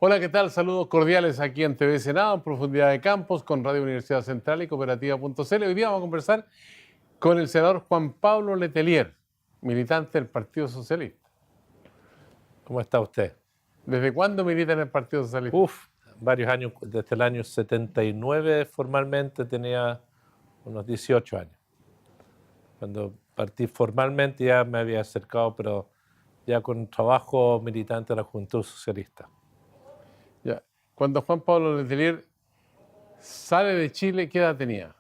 Hola, ¿qué tal? Saludos cordiales aquí en TV Senado, en Profundidad de Campos, con Radio Universidad Central y Cooperativa.cl. Hoy día vamos a conversar con el senador Juan Pablo Letelier, militante del Partido Socialista. ¿Cómo está usted? ¿Desde cuándo milita en el Partido Socialista? Varios años, desde el año 79 formalmente tenía unos 18 años. Cuando partí formalmente ya me había acercado, pero ya con trabajo militante de la Juventud Socialista. Ya. Cuando Juan Pablo Letelier sale de Chile, ¿qué edad tenía?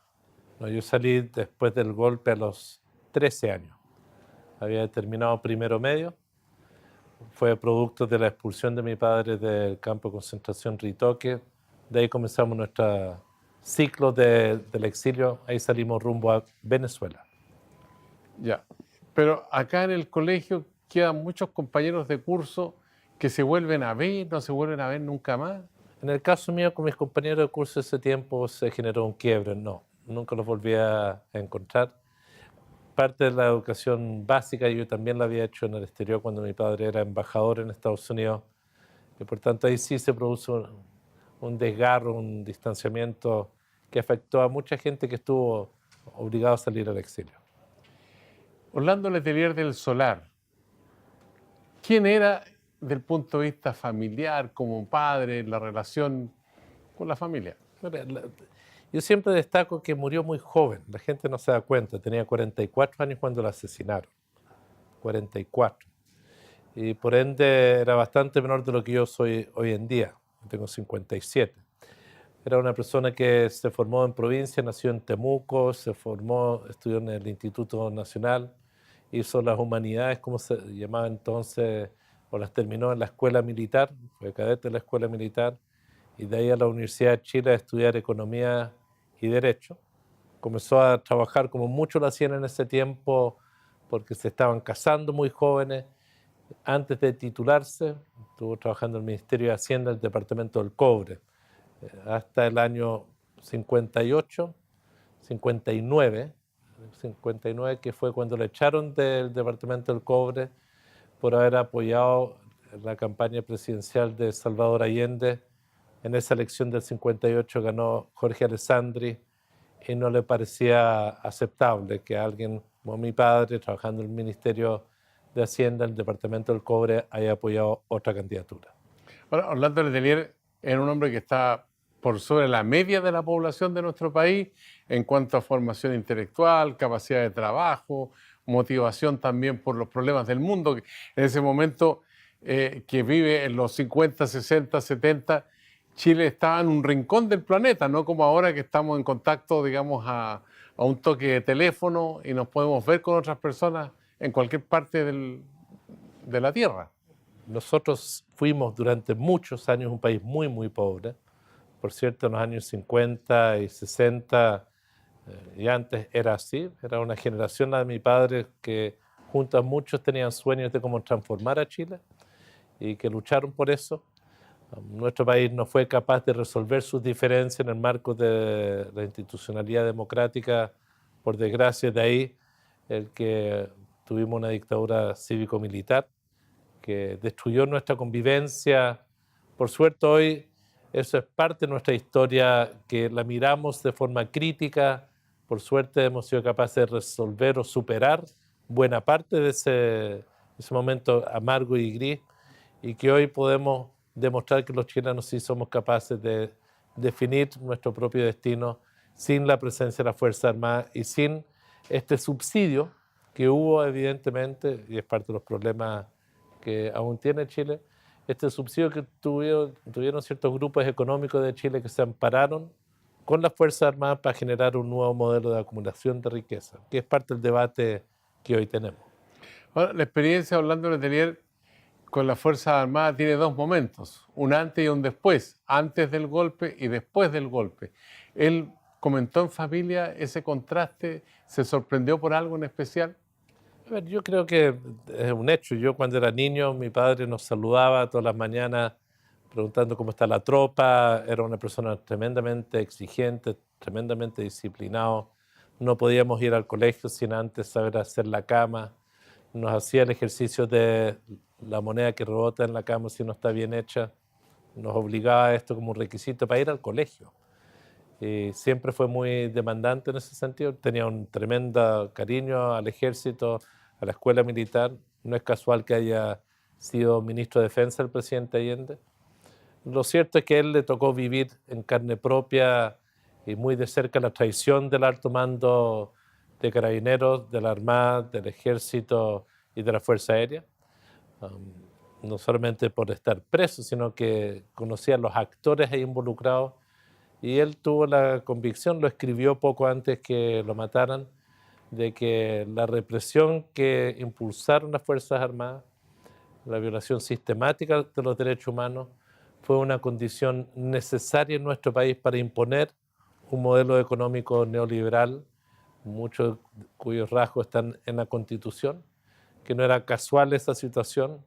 No, yo salí después del golpe a los 13 años. Había terminado primero medio. Fue producto de la expulsión de mi padre del campo de concentración Ritoque. De ahí comenzamos nuestro ciclo del exilio. Ahí salimos rumbo a Venezuela. Ya. Pero acá en el colegio quedan muchos compañeros de curso que se vuelven a ver, no se vuelven a ver nunca más. En el caso mío, con mis compañeros de curso ese tiempo se generó un quiebre. No, nunca los volví a encontrar. Parte de la educación básica yo también la había hecho en el exterior cuando mi padre era embajador en Estados Unidos. Y por tanto ahí sí se produjo un desgarro, un distanciamiento que afectó a mucha gente que estuvo obligada a salir al exilio. Orlando Letelier del Solar, ¿quién era desde el punto de vista familiar, como padre, la relación con la familia? Yo siempre destaco que murió muy joven, la gente no se da cuenta, tenía 44 años cuando lo asesinaron, 44. Y por ende era bastante menor de lo que yo soy hoy en día, tengo 57. Era una persona que se formó en provincia, nació en Temuco, estudió en el Instituto Nacional, hizo las humanidades, como se llamaba entonces, o las terminó en la escuela militar, fue cadete de la escuela militar, y de ahí a la Universidad de Chile a estudiar economía y derecho. Comenzó a trabajar como muchos lo hacían en ese tiempo, porque se estaban casando muy jóvenes. Antes de titularse, estuvo trabajando en el Ministerio de Hacienda, el Departamento del Cobre, hasta el año 58, 59, que fue cuando le echaron del Departamento del Cobre por haber apoyado la campaña presidencial de Salvador Allende. En esa elección del 58 ganó Jorge Alessandri y no le parecía aceptable que alguien como mi padre, trabajando en el Ministerio de Hacienda, el Departamento del Cobre, haya apoyado otra candidatura. Bueno, Orlando Letelier era un hombre que está por sobre la media de la población de nuestro país en cuanto a formación intelectual, capacidad de trabajo, motivación también por los problemas del mundo. En ese momento que vive en los 50, 60, 70, Chile estaba en un rincón del planeta, no como ahora que estamos en contacto, digamos, a un toque de teléfono y nos podemos ver con otras personas en cualquier parte de la Tierra. Nosotros fuimos durante muchos años un país muy, muy pobre. Por cierto, en los años 50 y 60 y antes era así. Era una generación, la de mi padre, que junto a muchos tenían sueños de cómo transformar a Chile y que lucharon por eso. Nuestro país no fue capaz de resolver sus diferencias en el marco de la institucionalidad democrática. Por desgracia, de ahí el que tuvimos una dictadura cívico-militar que destruyó nuestra convivencia. Por suerte hoy eso es parte de nuestra historia, que la miramos de forma crítica. Por suerte hemos sido capaces de resolver o superar buena parte de ese momento amargo y gris, y que hoy podemos demostrar que los chilenos sí somos capaces de definir nuestro propio destino sin la presencia de las Fuerzas Armadas y sin este subsidio que hubo evidentemente, y es parte de los problemas que aún tiene Chile, este subsidio que tuvieron ciertos grupos económicos de Chile que se ampararon con las Fuerzas Armadas para generar un nuevo modelo de acumulación de riqueza, que es parte del debate que hoy tenemos. Ahora, la experiencia de Orlando Letelier con las Fuerzas Armadas tiene dos momentos, un antes y un después, antes del golpe y después del golpe. Él comentó en familia ese contraste, ¿se sorprendió por algo en especial? A ver, yo creo que es un hecho. Yo cuando era niño, mi padre nos saludaba todas las mañanas preguntando cómo está la tropa. Era una persona tremendamente exigente, tremendamente disciplinado. No podíamos ir al colegio sin antes saber hacer la cama. Nos hacía el ejercicio de la moneda que rebota en la cama si no está bien hecha. nos obligaba a esto como un requisito para ir al colegio. Y siempre fue muy demandante en ese sentido, tenía un tremendo cariño al ejército, a la escuela militar. No es casual que haya sido ministro de Defensa el presidente Allende. Lo cierto es que a él le tocó vivir en carne propia y muy de cerca la traición del alto mando de Carabineros, de la Armada, del Ejército y de la Fuerza Aérea. No solamente por estar preso, sino que conocía a los actores ahí involucrados, y él tuvo la convicción, lo escribió poco antes que lo mataran, de que la represión que impulsaron las Fuerzas Armadas, la violación sistemática de los derechos humanos, fue una condición necesaria en nuestro país para imponer un modelo económico neoliberal, muchos cuyos rasgos están en la Constitución, que no era casual esa situación,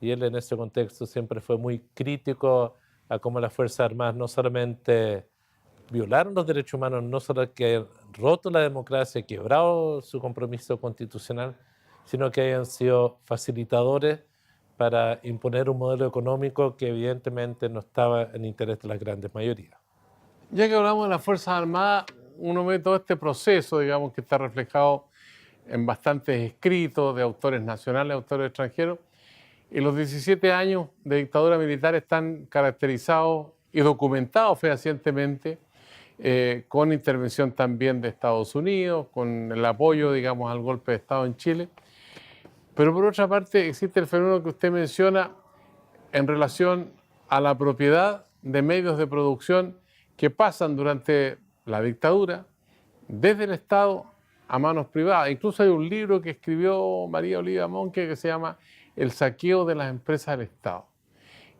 y él en ese contexto siempre fue muy crítico a cómo las Fuerzas Armadas no solamente violaron los derechos humanos, no solo que han roto la democracia, quebrado su compromiso constitucional, sino que hayan sido facilitadores para imponer un modelo económico que evidentemente no estaba en interés de las grandes mayorías. Ya que hablamos de las Fuerzas Armadas, uno ve todo este proceso, digamos, que está reflejado en bastantes escritos de autores nacionales, autores extranjeros, y los 17 años de dictadura militar están caracterizados y documentados fehacientemente con intervención también de Estados Unidos, con el apoyo, digamos, al golpe de Estado en Chile. Pero por otra parte existe el fenómeno que usted menciona en relación a la propiedad de medios de producción que pasan durante la dictadura desde el Estado a manos privadas. Incluso hay un libro que escribió María Olivia Monque que se llama El saqueo de las empresas del Estado.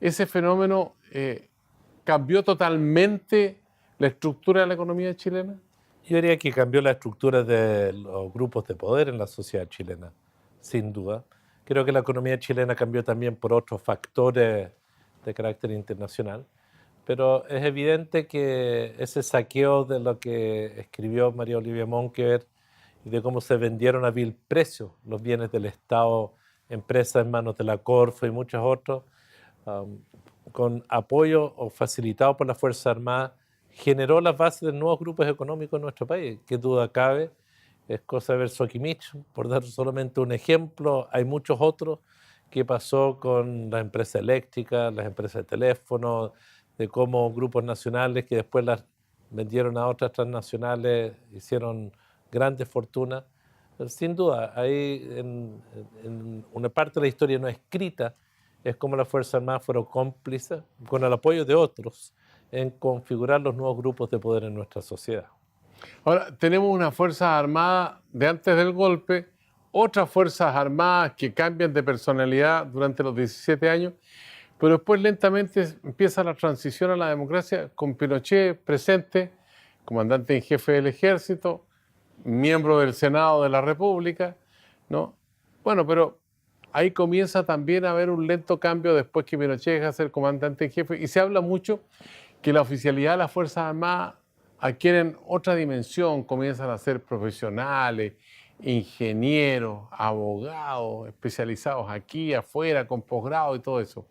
Ese fenómeno cambió totalmente la estructura de la economía chilena. Yo diría que cambió la estructura de los grupos de poder en la sociedad chilena, sin duda. Creo que la economía chilena cambió también por otros factores de carácter internacional, pero es evidente que ese saqueo de lo que escribió María Olivia Monque y de cómo se vendieron a vil precio los bienes del Estado, empresas en manos de la Corfo y muchos otros, con apoyo o facilitado por las Fuerzas Armadas, generó las bases de nuevos grupos económicos en nuestro país. ¿Qué duda cabe? Es cosa de ver Soquimich, por dar solamente un ejemplo. Hay muchos otros que pasó con las empresas eléctricas, las empresas de teléfono, de cómo grupos nacionales que después las vendieron a otras transnacionales hicieron grandes fortunas. Sin duda, ahí en una parte de la historia no escrita es como las Fuerzas Armadas fueron cómplices, con el apoyo de otros, en configurar los nuevos grupos de poder en nuestra sociedad. Ahora, tenemos unas Fuerzas Armadas de antes del golpe, otras Fuerzas Armadas que cambian de personalidad durante los 17 años, pero después lentamente empieza la transición a la democracia con Pinochet presente, comandante en jefe del ejército, miembro del Senado de la República, ¿no? Bueno, pero ahí comienza también a haber un lento cambio después que Pinochet deja de ser comandante en jefe, y se habla mucho que la oficialidad de las Fuerzas Armadas adquieren otra dimensión, comienzan a ser profesionales, ingenieros, abogados, especializados aquí, afuera, con posgrado y todo eso.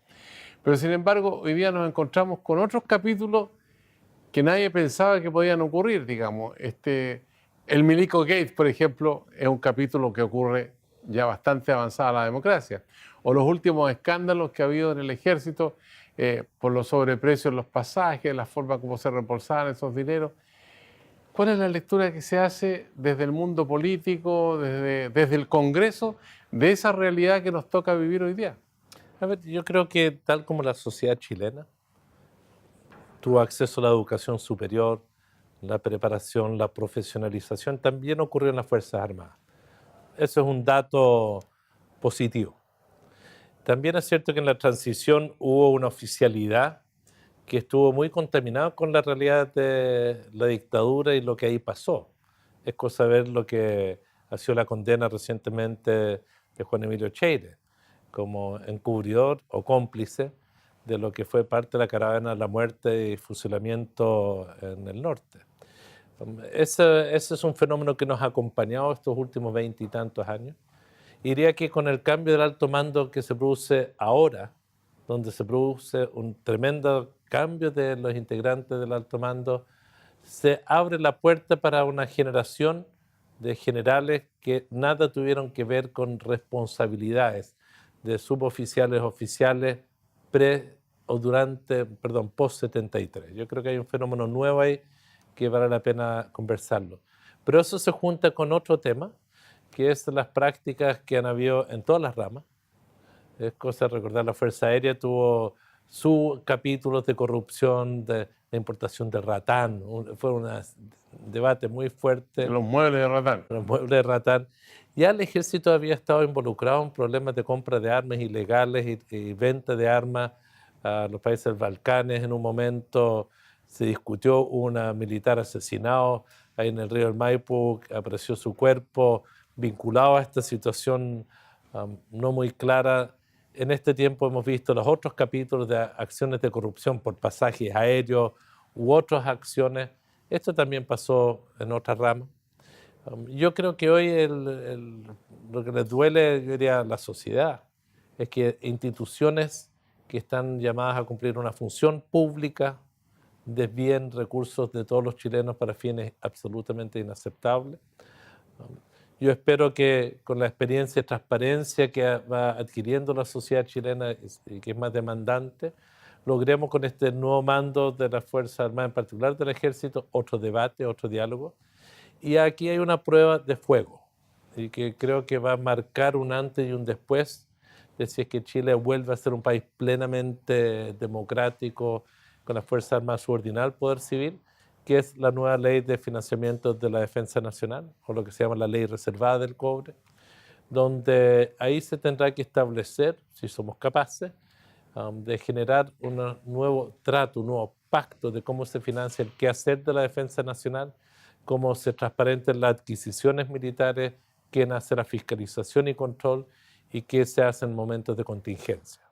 Pero sin embargo, hoy día nos encontramos con otros capítulos que nadie pensaba que podían ocurrir, digamos. El Milico Gate, por ejemplo, es un capítulo que ocurre ya bastante avanzada la democracia. O los últimos escándalos que ha habido en el ejército por los sobreprecios en los pasajes, la forma como se reembolsaban esos dineros. ¿Cuál es la lectura que se hace desde el mundo político, desde el Congreso, de esa realidad que nos toca vivir hoy día? A ver, yo creo que tal como la sociedad chilena tuvo acceso a la educación superior, la preparación, la profesionalización, también ocurrió en las Fuerzas Armadas. Eso es un dato positivo. También es cierto que en la transición hubo una oficialidad que estuvo muy contaminada con la realidad de la dictadura y lo que ahí pasó. Es cosa ver lo que ha sido la condena recientemente de Juan Emilio Cheire como encubridor o cómplice de lo que fue parte de la caravana de la muerte y fusilamiento en el norte. Ese es un fenómeno que nos ha acompañado estos últimos 20 y tantos años. Diría que con el cambio del alto mando que se produce ahora, donde se produce un tremendo cambio de los integrantes del alto mando, se abre la puerta para una generación de generales que nada tuvieron que ver con responsabilidades de suboficiales, oficiales, post 73. Yo creo que hay un fenómeno nuevo ahí que vale la pena conversarlo. Pero eso se junta con otro tema, que es las prácticas que han habido en todas las ramas. Es cosa de recordar, la Fuerza Aérea tuvo sus capítulos de corrupción, de importación de ratán. Fue un debate muy fuerte. Los muebles de ratán. Los muebles de ratán. Ya el ejército había estado involucrado en problemas de compra de armas ilegales y venta de armas a los países del Balcanes. En un momento se discutió una militar asesinado ahí en el río del Maipo, apareció su cuerpo vinculado a esta situación no muy clara. En este tiempo hemos visto los otros capítulos de acciones de corrupción por pasajes aéreos u otras acciones. Esto también pasó en otras ramas. Yo creo que hoy lo que les duele, yo diría, a la sociedad es que instituciones que están llamadas a cumplir una función pública desvíen recursos de todos los chilenos para fines absolutamente inaceptables. Yo espero que con la experiencia y transparencia que va adquiriendo la sociedad chilena y que es más demandante, logremos con este nuevo mando de las Fuerzas Armadas, en particular del Ejército, otro debate, otro diálogo. Y aquí hay una prueba de fuego y que creo que va a marcar un antes y un después de si es que Chile vuelve a ser un país plenamente democrático, con las Fuerzas Armadas subordinadas al poder civil, que es la nueva ley de financiamiento de la defensa nacional, o lo que se llama la ley reservada del cobre, donde ahí se tendrá que establecer, si somos capaces, de generar un nuevo trato, un nuevo pacto de cómo se financia el quehacer de la defensa nacional, cómo se transparenten las adquisiciones militares, quién hace la fiscalización y control y qué se hace en momentos de contingencia.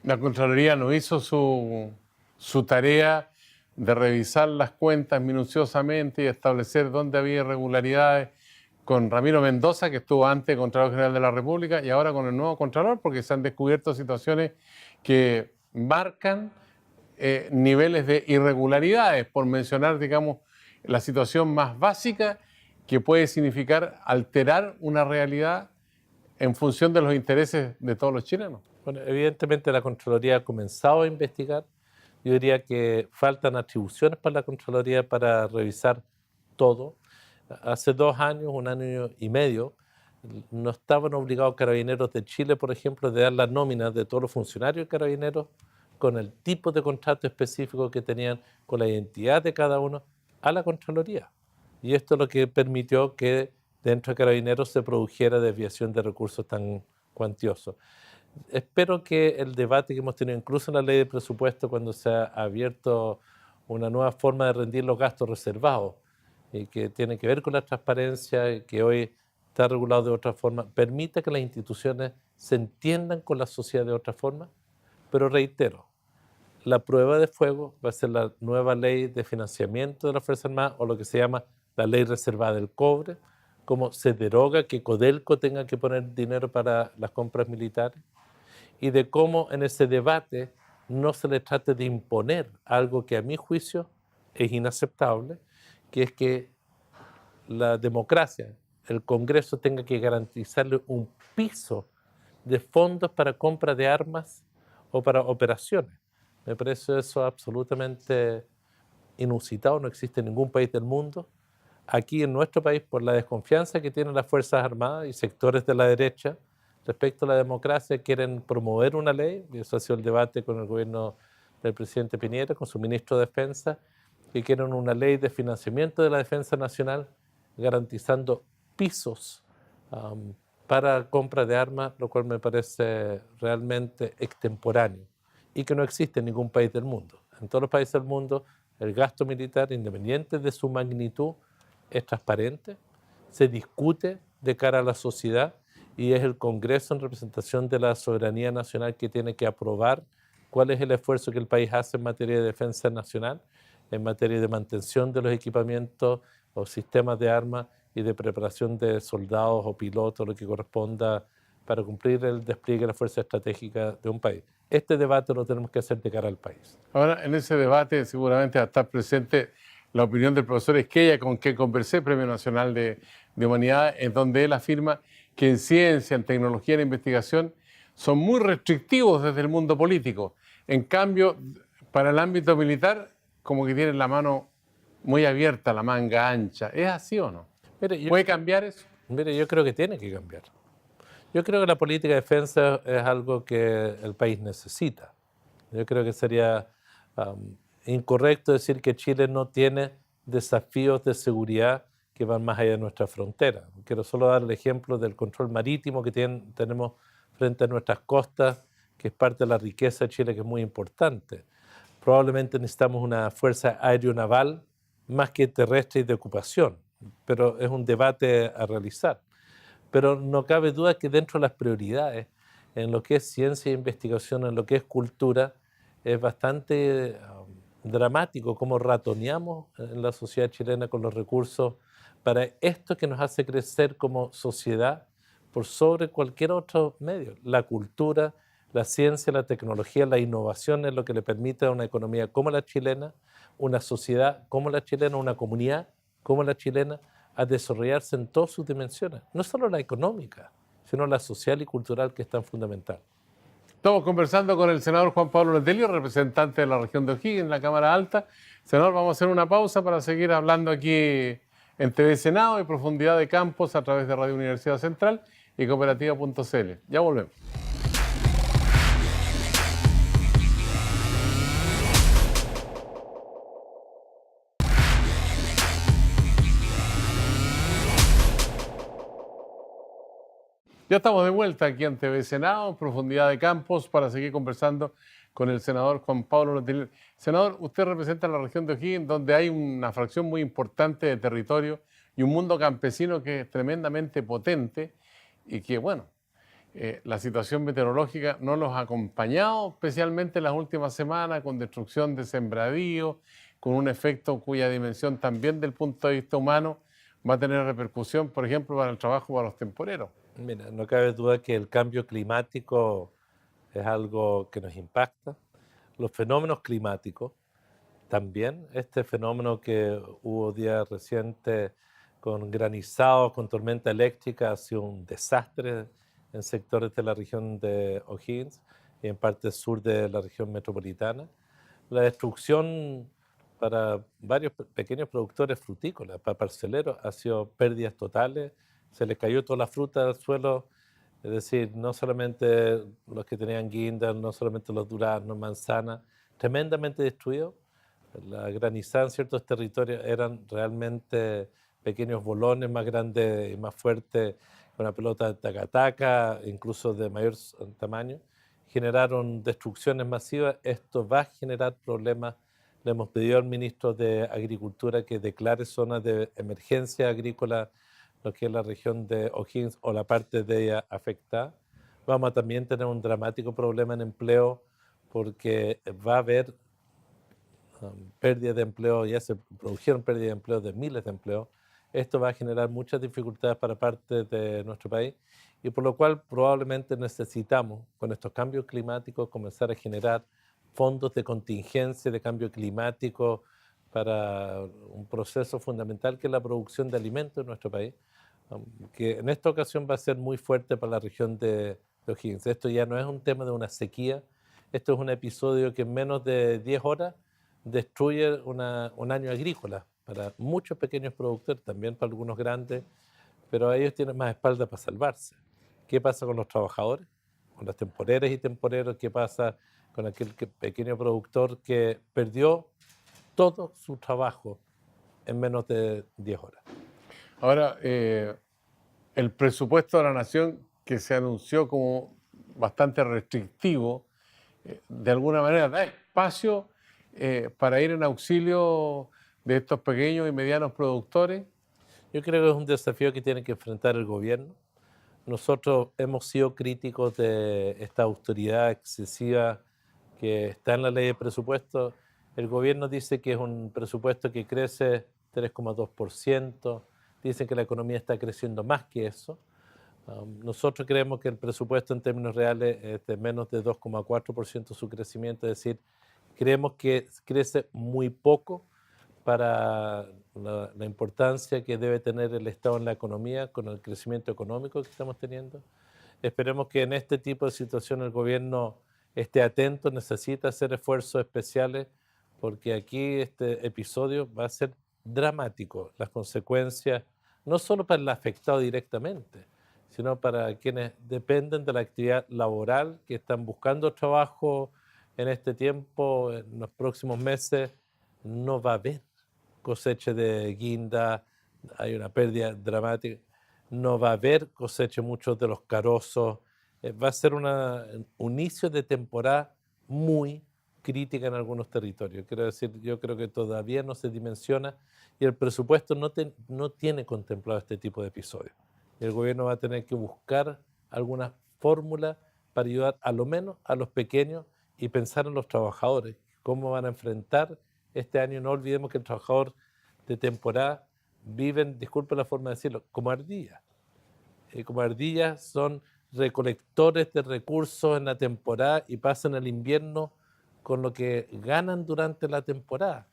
La Contraloría no hizo su tarea de revisar las cuentas minuciosamente y establecer dónde había irregularidades con Ramiro Mendoza, que estuvo antes Contralor General de la República, y ahora con el nuevo Contralor, porque se han descubierto situaciones que marcan niveles de irregularidades, por mencionar, digamos, la situación más básica que puede significar alterar una realidad en función de los intereses de todos los chilenos. Bueno, evidentemente la Contraloría ha comenzado a investigar. Yo diría que faltan atribuciones para la Contraloría para revisar todo. Hace 2 años, 1 año y medio, no estaban obligados Carabineros de Chile, por ejemplo, de dar las nóminas de todos los funcionarios de Carabineros con el tipo de contrato específico que tenían, con la identidad de cada uno, a la Contraloría. Y esto es lo que permitió que dentro de Carabineros se produjera desviación de recursos tan cuantiosos. Espero que el debate que hemos tenido incluso en la ley de presupuesto, cuando se ha abierto una nueva forma de rendir los gastos reservados, y que tiene que ver con la transparencia, y que hoy está regulado de otra forma, permita que las instituciones se entiendan con la sociedad de otra forma. Pero reitero, la prueba de fuego va a ser la nueva ley de financiamiento de las Fuerzas Armadas, o lo que se llama la ley reservada del cobre, cómo se deroga que Codelco tenga que poner dinero para las compras militares, y de cómo en ese debate no se le trate de imponer algo que a mi juicio es inaceptable, que es que la democracia, el Congreso tenga que garantizarle un piso de fondos para compra de armas o para operaciones. Me parece eso absolutamente inusitado, no existe en ningún país del mundo. Aquí en nuestro país, por la desconfianza que tienen las Fuerzas Armadas y sectores de la derecha respecto a la democracia, quieren promover una ley, y eso ha sido el debate con el gobierno del presidente Piñera, con su ministro de Defensa, que quieren una ley de financiamiento de la defensa nacional garantizando pisos para compra de armas, lo cual me parece realmente extemporáneo y que no existe en ningún país del mundo. En todos los países del mundo, el gasto militar, independiente de su magnitud, es transparente, se discute de cara a la sociedad y es el Congreso en representación de la soberanía nacional que tiene que aprobar cuál es el esfuerzo que el país hace en materia de defensa nacional, en materia de mantención de los equipamientos o sistemas de armas y de preparación de soldados o pilotos, lo que corresponda para cumplir el despliegue de la fuerza estratégica de un país. Este debate lo tenemos que hacer de cara al país. Ahora, en ese debate seguramente va a estar presente la opinión del profesor Esquella, con quien conversé, Premio Nacional de Humanidades, en donde él afirma que en ciencia, en tecnología, en investigación, son muy restrictivos desde el mundo político. En cambio, para el ámbito militar, como que tienen la mano muy abierta, la manga ancha. ¿Es así o no? ¿Puede cambiar eso? Mire, yo creo que tiene que cambiar. Yo creo que la política de defensa es algo que el país necesita. Yo creo que sería incorrecto decir que Chile no tiene desafíos de seguridad que van más allá de nuestra frontera. Quiero solo dar el ejemplo del control marítimo que tenemos frente a nuestras costas, que es parte de la riqueza de Chile, que es muy importante. Probablemente necesitamos una fuerza aeronaval más que terrestre y de ocupación, pero es un debate a realizar. Pero no cabe duda que dentro de las prioridades, en lo que es ciencia e investigación, en lo que es cultura, es bastante dramático cómo ratoneamos en la sociedad chilena con los recursos para esto que nos hace crecer como sociedad por sobre cualquier otro medio. La cultura, la ciencia, la tecnología, la innovación es lo que le permite a una economía como la chilena, una sociedad como la chilena, una comunidad como la chilena, a desarrollarse en todas sus dimensiones, no solo la económica, sino la social y cultural, que es tan fundamental. Estamos conversando con el senador Juan Pablo Letelier, representante de la región de O'Higgins en la Cámara Alta. Senador, vamos a hacer una pausa para seguir hablando aquí en TV Senado y Profundidad de Campos a través de Radio Universidad Central y Cooperativa.cl. Ya volvemos. Ya estamos de vuelta aquí en TV Senado, Profundidad de Campos, para seguir conversando con el senador Juan Pablo Letelier. Senador, usted representa la región de O'Higgins, donde hay una fracción muy importante de territorio y un mundo campesino que es tremendamente potente y que, bueno, la situación meteorológica no los ha acompañado, especialmente en las últimas semanas, con destrucción de sembradíos, con un efecto cuya dimensión también del punto de vista humano va a tener repercusión, por ejemplo, para el trabajo para los temporeros. Mira, no cabe duda que el cambio climático es algo que nos impacta. Los fenómenos climáticos también. Este fenómeno que hubo días recientes con granizados, con tormenta eléctrica, ha sido un desastre en sectores de la región de O'Higgins y en parte sur de la región metropolitana. La destrucción para varios pequeños productores frutícolas, para parceleros, ha sido pérdidas totales. Se les cayó toda la fruta al suelo, es decir, no solamente los que tenían guindas, no solamente los duraznos, manzanas, tremendamente destruidos. La granizada en ciertos territorios eran realmente pequeños bolones más grandes y más fuertes, con una pelota de taca-taca, incluso de mayor tamaño. Generaron destrucciones masivas. Esto va a generar problemas. Le hemos pedido al ministro de Agricultura que declare zonas de emergencia agrícola, lo que es la región de O'Higgins o la parte de ella afectada. Vamos a también tener un dramático problema en empleo porque va a haber pérdida de empleo, ya se produjeron pérdidas de empleo de miles de empleos. Esto va a generar muchas dificultades para parte de nuestro país y por lo cual probablemente necesitamos, con estos cambios climáticos, comenzar a generar fondos de contingencia de cambio climático para un proceso fundamental que es la producción de alimentos en nuestro país, que en esta ocasión va a ser muy fuerte para la región de O'Higgins. Esto ya no es un tema de una sequía, esto es un episodio que en menos de 10 horas destruye un año agrícola para muchos pequeños productores, también para algunos grandes, pero ellos tienen más espalda para salvarse. ¿Qué pasa con los trabajadores, con las temporeras y temporeros? ¿Qué pasa con aquel pequeño productor que perdió todo su trabajo en menos de 10 horas? Ahora, el presupuesto de la Nación, que se anunció como bastante restrictivo, de alguna manera da espacio para ir en auxilio de estos pequeños y medianos productores. Yo creo que es un desafío que tiene que enfrentar el gobierno. Nosotros hemos sido críticos de esta austeridad excesiva que está en la ley de presupuesto. El gobierno dice que es un presupuesto que crece 3,2%, dicen que la economía está creciendo más que eso, Nosotros creemos que el presupuesto en términos reales es de menos de 2,4% su crecimiento, es decir, creemos que crece muy poco para la importancia que debe tener el Estado en la economía con el crecimiento económico que estamos teniendo. Esperemos que en este tipo de situación el gobierno esté atento, necesita hacer esfuerzos especiales porque aquí este episodio va a ser dramático. Las consecuencias, no solo para el afectado directamente, sino para quienes dependen de la actividad laboral, que están buscando trabajo en este tiempo, en los próximos meses, no va a haber cosecha de guinda, hay una pérdida dramática, no va a haber cosecha muchos de los carozos, va a ser un inicio de temporada muy crítica en algunos territorios. Quiero decir, yo creo que todavía no se dimensiona y el presupuesto no tiene contemplado este tipo de episodios. El gobierno va a tener que buscar alguna fórmula para ayudar a lo menos a los pequeños y pensar en los trabajadores, cómo van a enfrentar este año. No olvidemos que el trabajador de temporada viven, disculpe la forma de decirlo, como ardillas. Como ardillas son recolectores de recursos en la temporada y pasan el invierno con lo que ganan durante la temporada.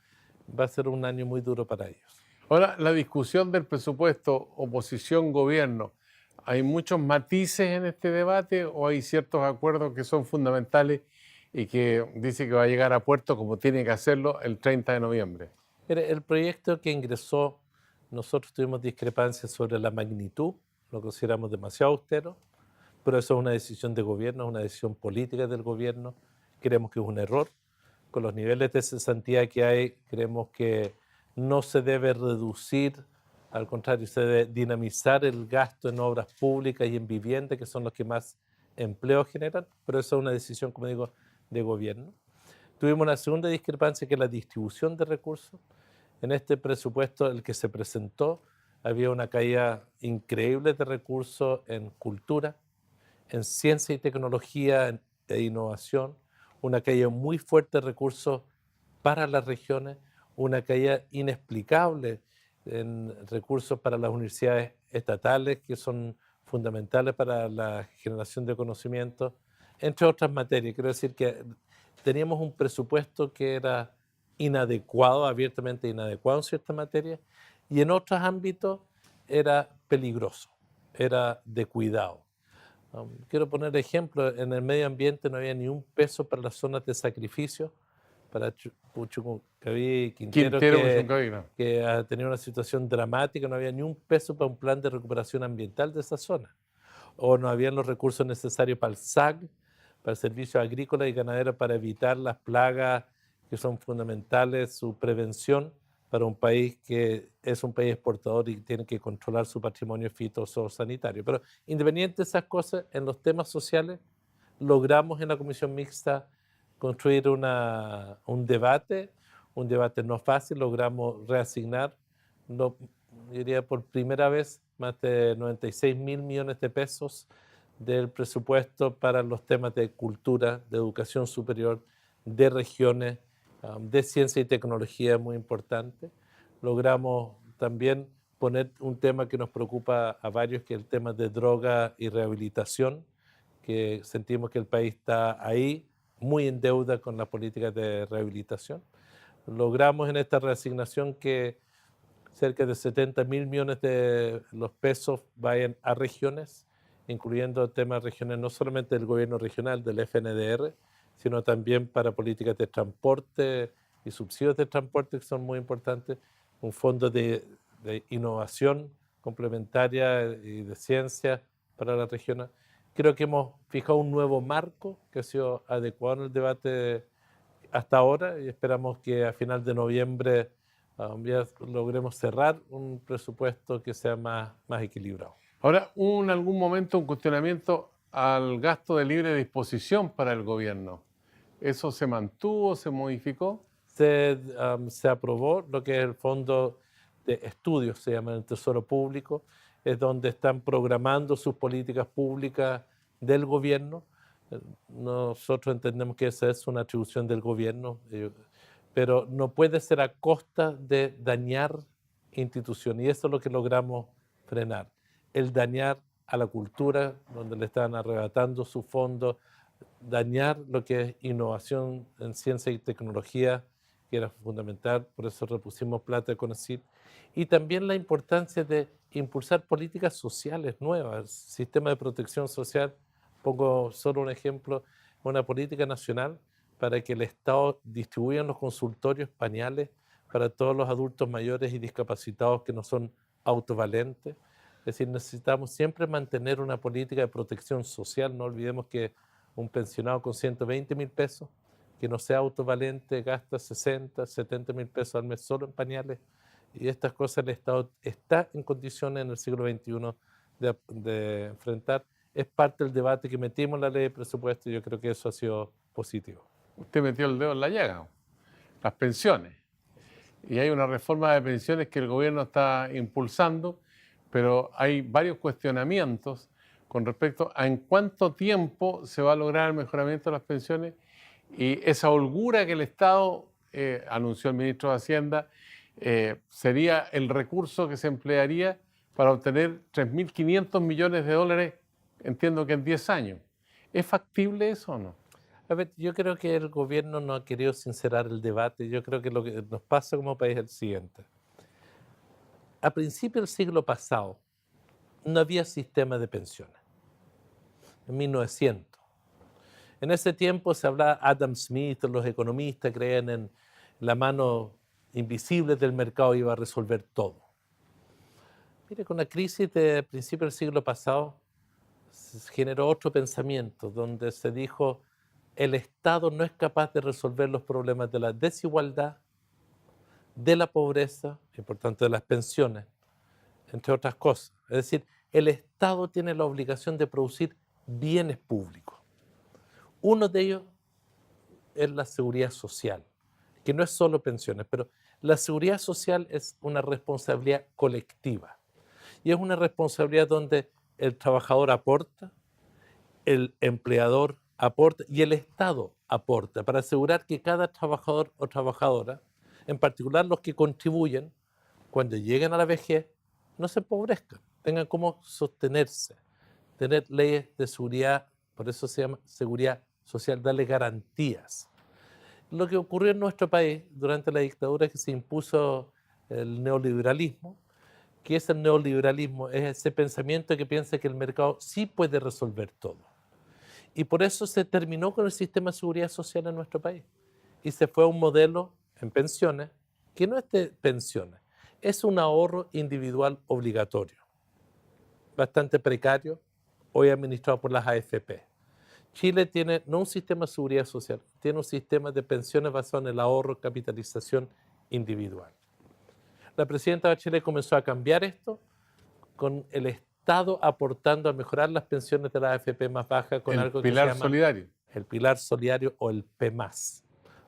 Va a ser un año muy duro para ellos. Ahora, la discusión del presupuesto oposición-gobierno, ¿hay muchos matices en este debate o hay ciertos acuerdos que son fundamentales y que dice que va a llegar a puerto como tiene que hacerlo el 30 de noviembre? Mire, el proyecto que ingresó, nosotros tuvimos discrepancias sobre la magnitud, lo consideramos demasiado austero, pero eso es una decisión de gobierno, es una decisión política del gobierno, creemos que es un error. Con los niveles de cesantía que hay, creemos que no se debe reducir, al contrario, se debe dinamizar el gasto en obras públicas y en vivienda, que son los que más empleo generan, pero eso es una decisión, como digo, de gobierno. Tuvimos una segunda discrepancia, que es la distribución de recursos. En este presupuesto, el que se presentó, había una caída increíble de recursos en cultura, en ciencia y tecnología e innovación, una caída muy fuerte de recursos para las regiones, una caída inexplicable en recursos para las universidades estatales, que son fundamentales para la generación de conocimiento, entre otras materias. Quiero decir que teníamos un presupuesto que era inadecuado, abiertamente inadecuado en ciertas materias, y en otros ámbitos era peligroso, era de cuidado. Quiero poner ejemplo, en el medio ambiente no había ni un peso para las zonas de sacrificio, para Puchucaví, Quintero, Puchuncaví. que ha tenido una situación dramática, no había ni un peso para un plan de recuperación ambiental de esa zona. O no habían los recursos necesarios para el SAG, para el Servicio Agrícola y Ganadero, para evitar las plagas que son fundamentales, su prevención para un país que es un país exportador y tiene que controlar su patrimonio fitosanitario. Pero independiente de esas cosas, en los temas sociales, logramos en la comisión mixta construir un debate no fácil, logramos reasignar, diría por primera vez, más de 96.000 millones de pesos del presupuesto para los temas de cultura, de educación superior, de regiones, de ciencia y tecnología, muy importante. Logramos también poner un tema que nos preocupa a varios, que es el tema de droga y rehabilitación, que sentimos que el país está ahí, muy en deuda con las políticas de rehabilitación. Logramos en esta reasignación que cerca de 70.000 millones de los pesos vayan a regiones, incluyendo temas regionales no solamente del gobierno regional, del FNDR, sino también para políticas de transporte y subsidios de transporte, que son muy importantes, un fondo de innovación complementaria y de ciencia para la región. Creo que hemos fijado un nuevo marco que ha sido adecuado en el debate hasta ahora y esperamos que a final de noviembre ya logremos cerrar un presupuesto que sea más equilibrado. Ahora, ¿hubo en algún momento un cuestionamiento al gasto de libre disposición para el gobierno? ¿Eso se mantuvo, se modificó? Se aprobó lo que es el Fondo de Estudios, se llama el Tesoro Público, es donde están programando sus políticas públicas del gobierno. Nosotros entendemos que esa es una atribución del gobierno, pero no puede ser a costa de dañar instituciones, y eso es lo que logramos frenar, el dañar a la cultura, donde le están arrebatando su fondo, dañar lo que es innovación en ciencia y tecnología, que era fundamental, por eso repusimos plata de CONACYT, y también la importancia de impulsar políticas sociales nuevas, el sistema de protección social. Pongo solo un ejemplo, una política nacional para que el Estado distribuya en los consultorios pañales para todos los adultos mayores y discapacitados que no son autovalentes. Es decir, necesitamos siempre mantener una política de protección social. No olvidemos que un pensionado con 120.000 pesos, que no sea autovalente, gasta 60, 70.000 pesos al mes solo en pañales. Y estas cosas el Estado está en condiciones en el siglo XXI de enfrentar. Es parte del debate que metimos en la ley de presupuesto y yo creo que eso ha sido positivo. Usted metió el dedo en la llaga, las pensiones. Y hay una reforma de pensiones que el gobierno está impulsando, pero hay varios cuestionamientos con respecto a en cuánto tiempo se va a lograr el mejoramiento de las pensiones y esa holgura que el Estado, anunció el ministro de Hacienda, sería el recurso que se emplearía para obtener 3.500 millones de dólares, entiendo que en 10 años. ¿Es factible eso o no? A ver, yo creo que el gobierno no ha querido sincerar el debate. Yo creo que lo que nos pasa como país es el siguiente. A principios del siglo pasado no había sistema de pensiones. En 1900. En ese tiempo se hablaba Adam Smith, los economistas creían en la mano invisible del mercado iba a resolver todo. Mire, con la crisis de principios del siglo pasado se generó otro pensamiento donde se dijo el Estado no es capaz de resolver los problemas de la desigualdad, de la pobreza y por tanto de las pensiones, entre otras cosas. Es decir, el Estado tiene la obligación de producir bienes públicos. Uno de ellos es la seguridad social, que no es solo pensiones, pero la seguridad social es una responsabilidad colectiva y es una responsabilidad donde el trabajador aporta, el empleador aporta y el Estado aporta para asegurar que cada trabajador o trabajadora, en particular los que contribuyen, cuando lleguen a la vejez, no se empobrezcan, tengan cómo sostenerse, tener leyes de seguridad, por eso se llama seguridad social, darle garantías. Lo que ocurrió en nuestro país durante la dictadura es que se impuso el neoliberalismo, que es el neoliberalismo, es ese pensamiento que piensa que el mercado sí puede resolver todo. Y por eso se terminó con el sistema de seguridad social en nuestro país. Y se fue a un modelo en pensiones, que no es de pensiones, es un ahorro individual obligatorio, bastante precario, hoy administrado por las AFP. Chile tiene no un sistema de seguridad social, tiene un sistema de pensiones basado en el ahorro, capitalización individual. La presidenta Bachelet comenzó a cambiar esto con el Estado aportando a mejorar las pensiones de la AFP más bajas con algo que se llama solidario. el pilar solidario o el PMAS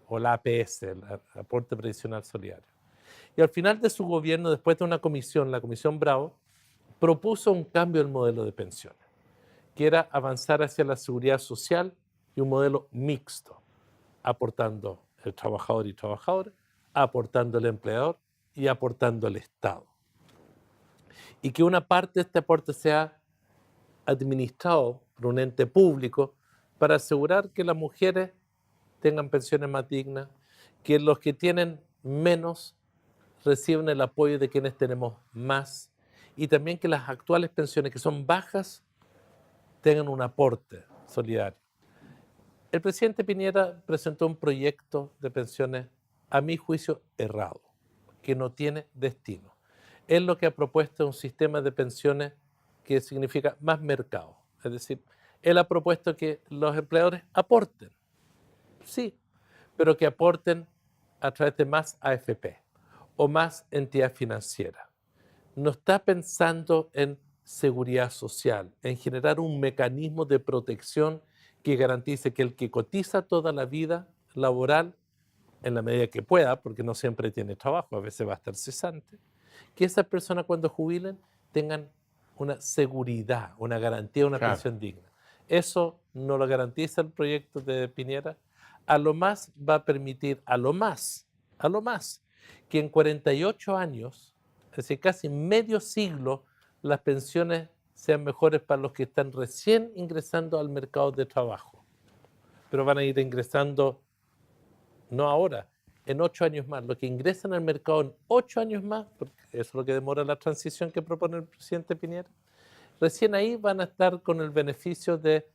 o la APS, el aporte previsional solidario. Y al final de su gobierno, después de una comisión, la Comisión Bravo, propuso un cambio del modelo de pensiones, que era avanzar hacia la seguridad social y un modelo mixto, aportando el trabajador y trabajadora, aportando el empleador y aportando el Estado. Y que una parte de este aporte sea administrado por un ente público para asegurar que las mujeres tengan pensiones más dignas, que los que tienen menos reciben el apoyo de quienes tenemos más y también que las actuales pensiones que son bajas tengan un aporte solidario. El presidente Piñera presentó un proyecto de pensiones, a mi juicio, errado, que no tiene destino. Él lo que ha propuesto es un sistema de pensiones que significa más mercado. Es decir, él ha propuesto que los empleadores aporten, sí, pero que aporten a través de más AFP o más entidad financiera. No está pensando en seguridad social, en generar un mecanismo de protección que garantice que el que cotiza toda la vida laboral, en la medida que pueda, porque no siempre tiene trabajo, a veces va a estar cesante, que esas personas cuando jubilen tengan una seguridad, una garantía, una pensión digna. Eso no lo garantiza el proyecto de Piñera. A lo más va a permitir, a lo más, que en 48 años, es decir, casi medio siglo, las pensiones sean mejores para los que están recién ingresando al mercado de trabajo. Pero van a ir ingresando, no ahora, en 8 años más. Los que ingresan al mercado en 8 años más, porque eso es lo que demora la transición que propone el presidente Piñera, recién ahí van a estar con el beneficio de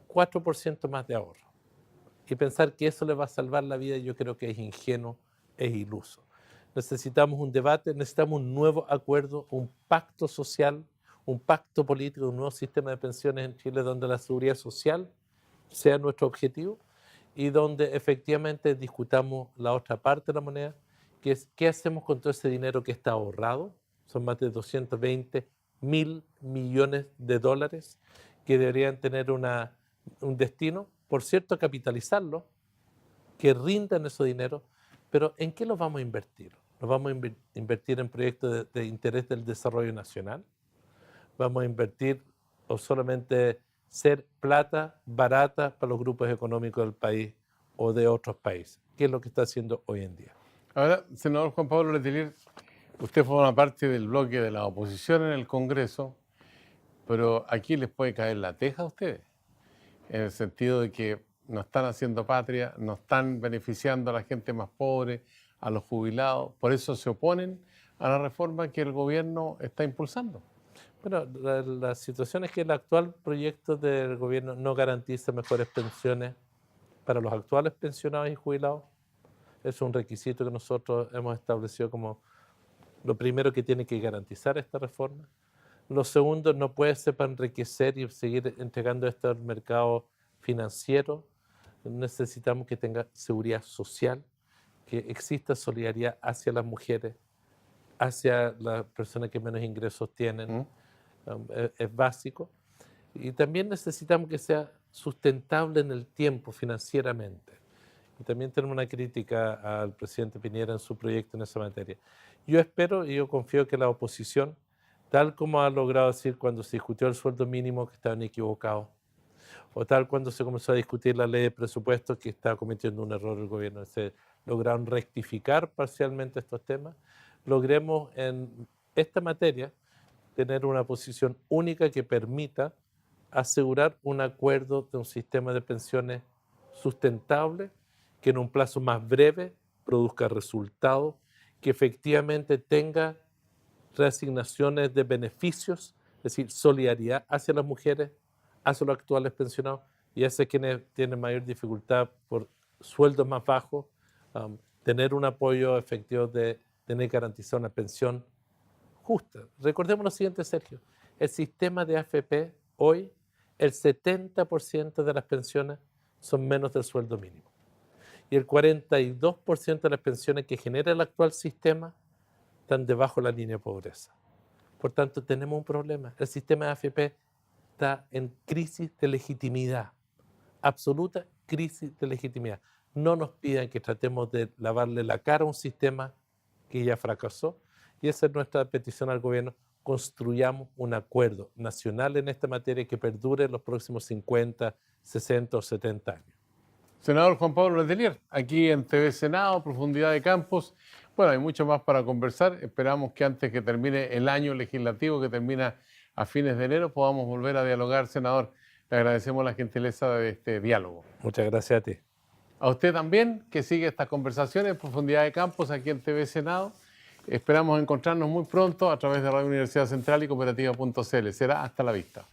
4% más de ahorro. Y pensar que eso les va a salvar la vida, yo creo que es ingenuo, es iluso. Necesitamos un debate, necesitamos un nuevo acuerdo, un pacto social, un pacto político, un nuevo sistema de pensiones en Chile donde la seguridad social sea nuestro objetivo y donde efectivamente discutamos la otra parte de la moneda, que es qué hacemos con todo ese dinero que está ahorrado. Son más de 220.000 millones de dólares que deberían tener un destino, por cierto, capitalizarlo, que rindan ese dinero, pero ¿en qué los vamos a invertir? ¿Los vamos a invertir en proyectos de interés del desarrollo nacional? ¿Vamos a invertir o solamente ser plata barata para los grupos económicos del país o de otros países? ¿Qué es lo que está haciendo hoy en día? Ahora, senador Juan Pablo Letelier, usted forma parte del bloque de la oposición en el Congreso, pero aquí les puede caer la teja a ustedes, en el sentido de que no están haciendo patria, no están beneficiando a la gente más pobre, a los jubilados, por eso se oponen a la reforma que el gobierno está impulsando. Bueno, la situación es que el actual proyecto del gobierno no garantiza mejores pensiones para los actuales pensionados y jubilados. Es un requisito que nosotros hemos establecido como lo primero que tiene que garantizar esta reforma. Lo segundo, no puede ser para enriquecer y seguir entregando esto al mercado financiero. Necesitamos que tenga seguridad social, que exista solidaridad hacia las mujeres, hacia las personas que menos ingresos tienen. Es básico. Y también necesitamos que sea sustentable en el tiempo financieramente. Y también tenemos una crítica al presidente Piñera en su proyecto en esa materia. Yo espero y yo confío que la oposición, tal como ha logrado decir cuando se discutió el sueldo mínimo, que estaban equivocados, o tal cuando se comenzó a discutir la ley de presupuestos, que está cometiendo un error el gobierno, se lograron rectificar parcialmente estos temas, logremos en esta materia tener una posición única que permita asegurar un acuerdo de un sistema de pensiones sustentable, que en un plazo más breve produzca resultados, que efectivamente tenga reasignaciones de beneficios, es decir, solidaridad hacia las mujeres, hacia los actuales pensionados y hacia quienes tienen mayor dificultad por sueldos más bajos, tener un apoyo efectivo de tener garantizada una pensión justa. Recordemos lo siguiente, Sergio, el sistema de AFP hoy, el 70% de las pensiones son menos del sueldo mínimo y el 42% de las pensiones que genera el actual sistema están debajo de la línea de pobreza. Por tanto, tenemos un problema. El sistema de AFP está en crisis de legitimidad, absoluta crisis de legitimidad. No nos pidan que tratemos de lavarle la cara a un sistema que ya fracasó y esa es nuestra petición al gobierno. Construyamos un acuerdo nacional en esta materia que perdure los próximos 50, 60 o 70 años. Senador Juan Pablo Letelier, aquí en TV Senado, Profundidad de Campos. Bueno, hay mucho más para conversar. Esperamos que antes que termine el año legislativo, que termina a fines de enero, podamos volver a dialogar, senador. Le agradecemos la gentileza de este diálogo. Muchas gracias a ti. A usted también, que sigue estas conversaciones, Profundidad de Campos, aquí en TV Senado. Esperamos encontrarnos muy pronto a través de Radio Universidad Central y Cooperativa.cl. Será hasta la vista.